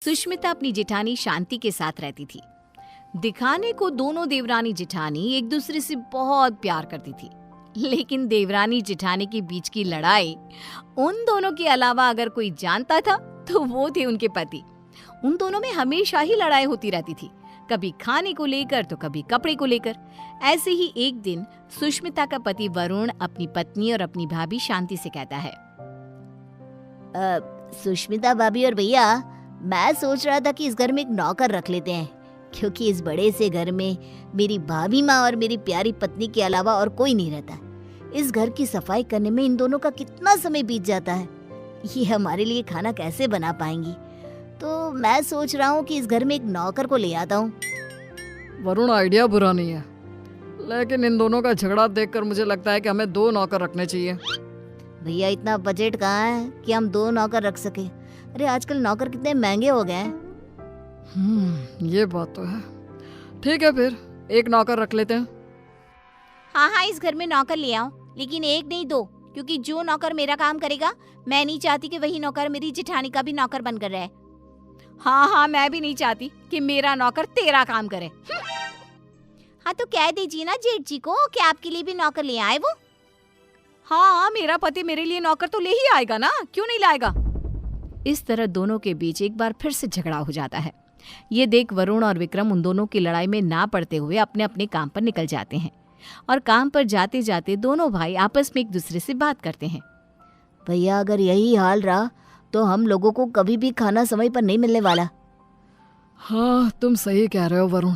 सुष्मिता अपनी जेठानी शांति के साथ रहती थी। दिखाने को दोनों देवरानी जेठानी एक दूसरे से बहुत प्यार करती थी, लेकिन देवरानी जेठानी के बीच की लड़ाई उन दोनों के अलावा अगर कोई जानता था तो वो थे उनके पति। उन दोनों में हमेशा ही लड़ाई होती रहती थी, कभी खाने को लेकर तो कभी कपड़े को लेकर। ऐसे ही एक दिन सुष्मिता का पति वरुण अपनी पत्नी और अपनी भाभी शांति से कहता है, सुष्मिता भाभी और भैया, मैं सोच रहा था कि इस घर में एक नौकर रख लेते हैं, क्योंकि इस बड़े से घर में मेरी भाभी माँ और मेरी प्यारी पत्नी के अलावा और कोई नहीं रहता। इस घर की सफाई करने में इन दोनों का कितना समय बीत जाता है, ये हमारे लिए खाना कैसे बना पाएंगी। तो मैं सोच रहा हूँ कि इस घर में एक नौकर को ले आता हूँ। वरुण, आइडिया बुरा नहीं है, लेकिन इन दोनों का झगड़ा देखकर मुझे लगता है कि हमें 2 नौकर रखने चाहिए। भैया, इतना बजट कहाँ है कि हम 2 नौकर रख सके। अरे आजकल नौकर कितने महंगे हो गए हैं। ये बात तो है। ठीक है, फिर 1 नौकर रख लेते हैं। हाँ, इस घर में नौकर ले आओ, लेकिन 1 नहीं 2, क्योंकि जो नौकर मेरा काम करेगा, मैं नहीं चाहती कि वही नौकर मेरी जेठानी का भी नौकर बनकर रहे। हाँ, मैं भी नहीं चाहती कि मेरा नौकर तेरा काम करे। हाँ, तो कह दीजिए ना जेठ जी को कि आपके लिए भी नौकर ले आए वो। हाँ, मेरा पति मेरे लिए नौकर तो ले ही आएगा ना, क्यों नहीं लाएगा। इस तरह दोनों के बीच एक बार फिर से झगड़ा हो जाता है। ये देख वरुण और विक्रम उन दोनों की लड़ाई में ना पड़ते हुए अपने अपने काम पर निकल जाते हैं, और काम पर जाते जाते दोनों भाई आपस में एक दूसरे से बात करते हैं। भैया, अगर यही हाल रहा तो हम लोगों को कभी भी खाना समय पर नहीं मिलने वाला। हाँ, तुम सही कह रहे हो वरुण,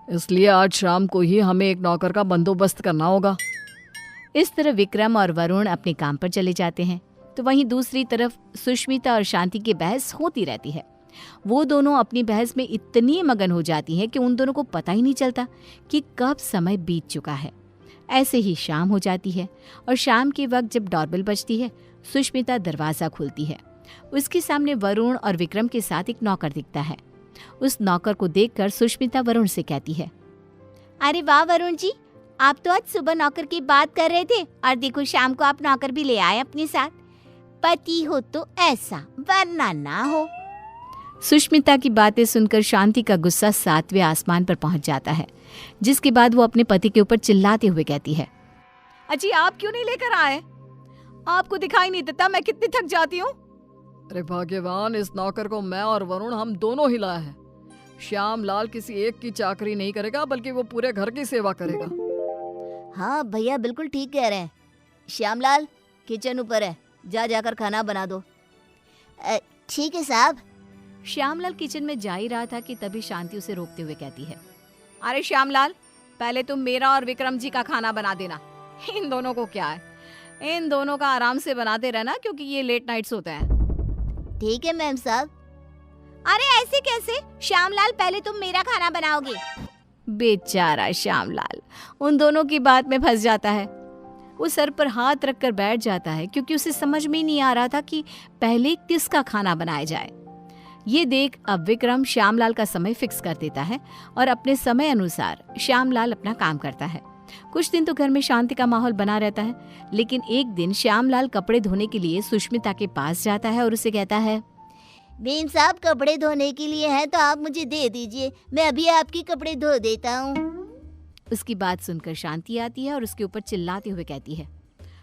इसलिए आज शाम को ही हमें एक नौकर का बंदोबस्त करना होगा। इस तरह विक्रम और वरुण अपने काम पर चले जाते हैं, तो वहीं दूसरी तरफ सुष्मिता और शांति की बहस होती रहती है। वो दोनों अपनी बहस में इतनी मगन हो जाती हैं कि उन दोनों को पता ही नहीं चलता कि कब समय बीत चुका है। ऐसे ही शाम हो जाती है, और शाम के वक्त जब डोरबेल बजती है, सुष्मिता दरवाज़ा खोलती है। उसके सामने वरुण और विक्रम के साथ एक नौकर दिखता है। उस नौकर को देखकर सुष्मिता वरुण से कहती है, अरे वाह वरुण जी, आप तो आज सुबह नौकर की बात कर रहे थे, और देखो शाम को आप नौकर भी ले आए अपने साथ। पति हो तो ऐसा, वरना ना हो। सुष्मिता की बातें सुनकर शांति का गुस्सा 7वें आसमान पर पहुंच जाता है, जिसके बाद वो अपने पति के ऊपर चिल्लाते हुए कहती है, अजी आप क्यों नहीं लेकर आए? आपको दिखाई नहीं देता मैं कितनी थक जाती हूँ। अरे भाग्यवान, इस नौकर को मैं और वरुण हम दोनों ही लाए हैं। श्याम लाल किसी एक की चाकरी नहीं करेगा, बल्कि वो पूरे घर की सेवा करेगा। हाँ भैया, बिल्कुल ठीक कह रहे हैं। श्यामलाल, किचन ऊपर है, जाकर खाना बना दो। ठीक है साहब। श्यामलाल किचन में जा ही रहा था कि तभी शांति उसे रोकते हुए कहती है, अरे श्यामलाल, पहले तुम मेरा और विक्रम जी का खाना बना देना। इन दोनों को क्या है, इन दोनों का आराम से बनाते रहना, क्योंकि ये लेट नाइट्स होते हैं। ठीक है मैम साहब। अरे ऐसे कैसे? श्यामलाल, पहले तुम मेरा खाना बनाओगे। बेचारा श्यामलाल उन दोनों की बात में फंस जाता है। वो सर पर हाथ रखकर बैठ जाता है, क्योंकि उसे समझ में नहीं आ रहा था कि पहले किसका खाना बनाया जाए। ये देख अब विक्रम श्यामलाल का समय फिक्स कर देता है, और अपने समय अनुसार श्यामलाल अपना काम करता है। कुछ दिन तो घर में शांति का माहौल बना रहता है, लेकिन एक दिन श्यामलाल कपड़े धोने के लिए सुष्मिता के पास जाता है और उसे कहता है, बीन साहब, कपड़े धोने के लिए है तो आप मुझे दे दीजिए, मैं अभी आपके कपड़े धो देता हूँ। उसकी बात सुनकर शांति आती है और उसके ऊपर चिल्लाते हुए कहती है,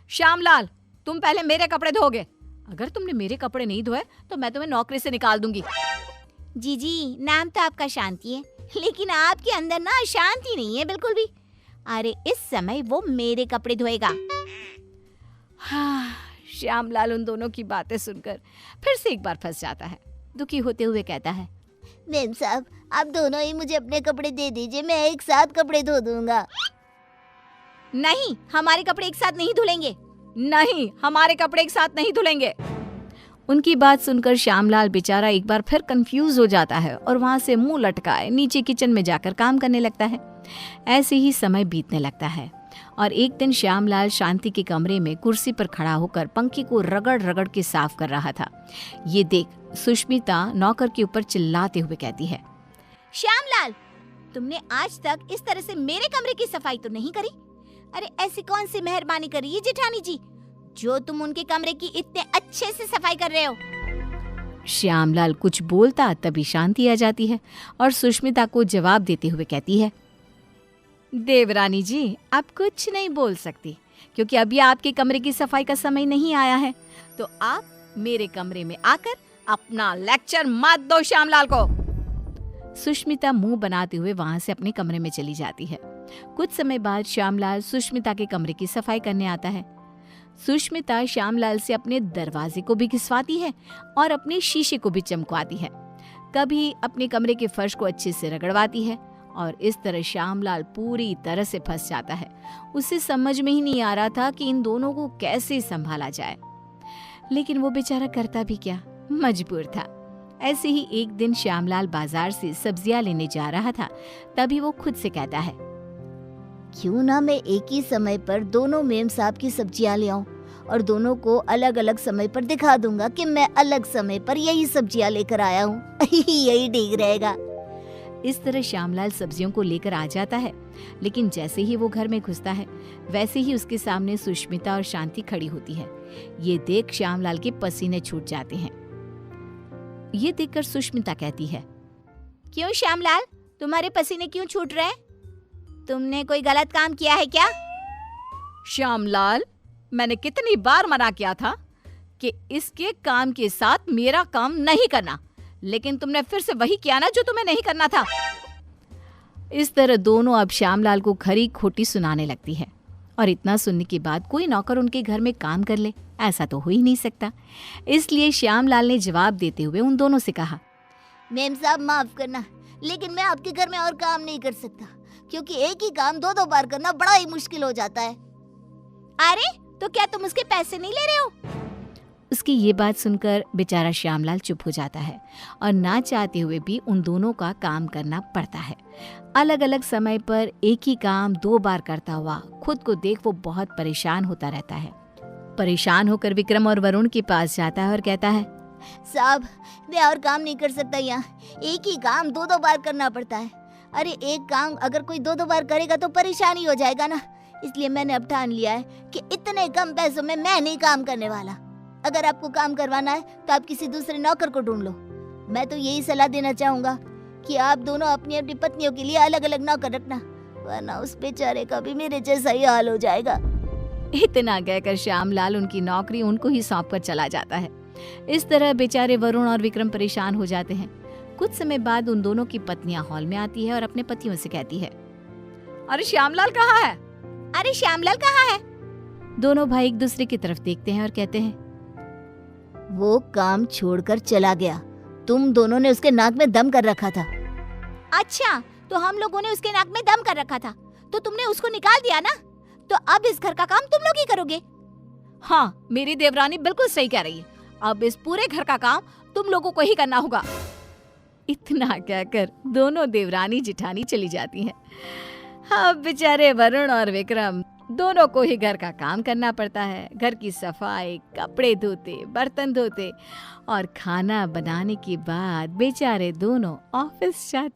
श्यामलाल, तुम पहले मेरे कपड़े धोगे। अगर तुमने मेरे कपड़े नहीं धोए तो मैं तुम्हें नौकरी से निकाल दूंगी। जी, नाम तो आपका शांति है, लेकिन आपके अंदर ना शांति नहीं है बिल्कुल भी। अरे इस समय वो मेरे कपड़े धोएगा। हाँ, श्यामलाल उन दोनों की बातें सुनकर फिर से एक बार फंस जाता है। दुखी होते हुए कहता है, मैम साहब, आप दोनों ही मुझे अपने कपड़े दे दीजिए, मैं एक साथ कपड़े धो दूंगा। नहीं, हमारे कपड़े एक साथ नहीं धुलेंगे। नहीं, हमारे कपड़े एक साथ नहीं धुलेंगे। उनकी बात सुनकर श्यामलाल बेचारा एक बार फिर कंफ्यूज हो जाता है, और वहां से मुंह लटकाए नीचे किचन में जाकर काम करने लगता है। ऐसे ही समय बीतने लगता है, और एक दिन श्यामलाल शांति के कमरे में कुर्सी पर खड़ा होकर पंखे को रगड़ रगड़ के साफ कर रहा था। ये देख सुष्मिता नौकर के ऊपर चिल्लाते हुए कहती है, श्यामलाल, तुमने आज तक इस तरह से मेरे कमरे की सफाई तो नहीं करी। अरे ऐसी कौन सी मेहरबानी करी है जेठानी जी, जो तुम उनके कमरे की इतने अच्छे से सफाई कर रहे हो। श्यामलाल कुछ बोलता तभी शांति आ जाती है और सुष्मिता को जवाब देते हुए कहती है, देवरानी जी, आप कुछ नहीं बोल सकती क्योंकि अभी आपके कमरे की सफाई का समय नहीं आया है, तो आप मेरे कमरे में आकर अपना लेक्चर मत दो श्यामलाल को। सुष्मिता मुंह बनाते हुए वहां से अपने कमरे में चली जाती है। कुछ समय बाद श्यामलाल सुष्मिता के कमरे की सफाई करने आता है। सुष्मिता श्यामलाल से अपने दरवाजे को भी घिसवाती है और अपने शीशे को भी चमकवाती है। कभी अपने कमरे के फर्श को अच्छे से रगड़वाती है और इस तरह श्यामलाल पूरी तरह से फंस जाता है। उसे समझ में ही नहीं आ रहा था कि इन दोनों को कैसे संभाला जाए, लेकिन वो बेचारा करता भी क्या, मजबूर था। ऐसे ही एक दिन श्यामलाल बाजार से सब्जियां लेने जा रहा था, तभी वो खुद से कहता है, क्यों ना मैं एक ही समय पर दोनों मेम साहब की सब्जियां ले आऊं और दोनों को अलग अलग समय पर दिखा दूंगा कि मैं अलग समय पर यही सब्जियां लेकर आया हूँ। यही ठीक रहेगा। इस तरह श्यामलाल सब्जियों को लेकर आ जाता है, लेकिन जैसे ही वो घर में घुसता है वैसे ही उसके सामने सुष्मिता और शांति खड़ी होती है। ये देख श्यामलाल के पसीने छूट जाते हैं। ये देखकर सुष्मिता कहती है, क्यों श्यामलाल, तुम्हारे पसीने क्यों छूट रहे हैं? तुमने कोई गलत काम किया है क्या? श्यामलाल, मैंने कितनी बार मना किया था कि इसके काम के साथ मेरा काम नहीं करना, लेकिन तुमने फिर से वही किया ना जो तुम्हें नहीं करना था। इस तरह दोनों अब श्यामलाल को खरी खोटी सुनाने लगती है और इतना सुनने के बाद कोई नौकर उनके घर में काम कर ले, ऐसा तो हो ही नहीं सकता। इसलिए श्यामलाल ने जवाब देते हुए उन दोनों से कहा, मेम साहब माफ करना, लेकिन मैं आपके घर में और काम नहीं कर सकता क्योंकि एक ही काम दो बार करना बड़ा ही मुश्किल हो जाता है। अरे तो क्या तुम उसके पैसे नहीं ले रहे हो? उसकी ये बात सुनकर बेचारा श्यामलाल चुप हो जाता है और ना चाहते हुए भी उन दोनों का काम करना पड़ता है। अलग अलग समय पर एक ही काम 2 बार करता हुआ खुद को देख वो बहुत परेशान होता रहता है। परेशान होकर विक्रम और वरुण के पास जाता है और कहता है, साहब मैं और काम नहीं कर सकता, यहाँ एक ही काम 2 बार करना पड़ता है। अरे एक काम अगर कोई 2 बार करेगा तो परेशानी हो जाएगा ना, इसलिए मैंने अब ठान लिया है कि इतने कम पैसों में मैं नहीं काम करने वाला। अगर आपको काम करवाना है तो आप किसी दूसरे नौकर को ढूंढ लो। मैं तो यही सलाह देना चाहूंगा कि आप दोनों अपनी अपनी पत्नियों के लिए अलग अलग नौकर रखना, वरना उस बेचारे का भी मेरे जैसा ही हाल हो जाएगा। इतना कहकर श्यामलाल उनकी नौकरी उनको ही सौंप कर चला जाता है। इस तरह बेचारे वरुण और विक्रम परेशान हो जाते हैं। कुछ समय बाद उन दोनों की पत्नियां हॉल में आती है और अपने पतियों से कहती है, अरे श्यामलाल कहाँ है? अरे श्यामलाल कहाँ है? दोनों भाई एक दूसरे की तरफ देखते हैं और कहते हैं, वो काम छोड़कर चला गया, तुम दोनों ने उसके नाक में दम कर रखा था। अच्छा, तो हम लोगों ने उसके नाक में दम कर रखा था तो तुमने उसको निकाल दिया ना, तो अब इस घर का काम तुम लोग ही करोगे। हाँ, मेरी देवरानी बिल्कुल सही कह रही है, अब इस पूरे घर का काम तुम लोगों को ही करना होगा। इतना कहकर दोनों देवरानी जिठानी चली जाती हैं। अब बेचारे वरुण और विक्रम दोनों को ही घर का काम करना पड़ता है। घर की सफाई, कपड़े धोते, बर्तन धोते और खाना बनाने के बाद बेचारे दोनों ऑफिस जाते।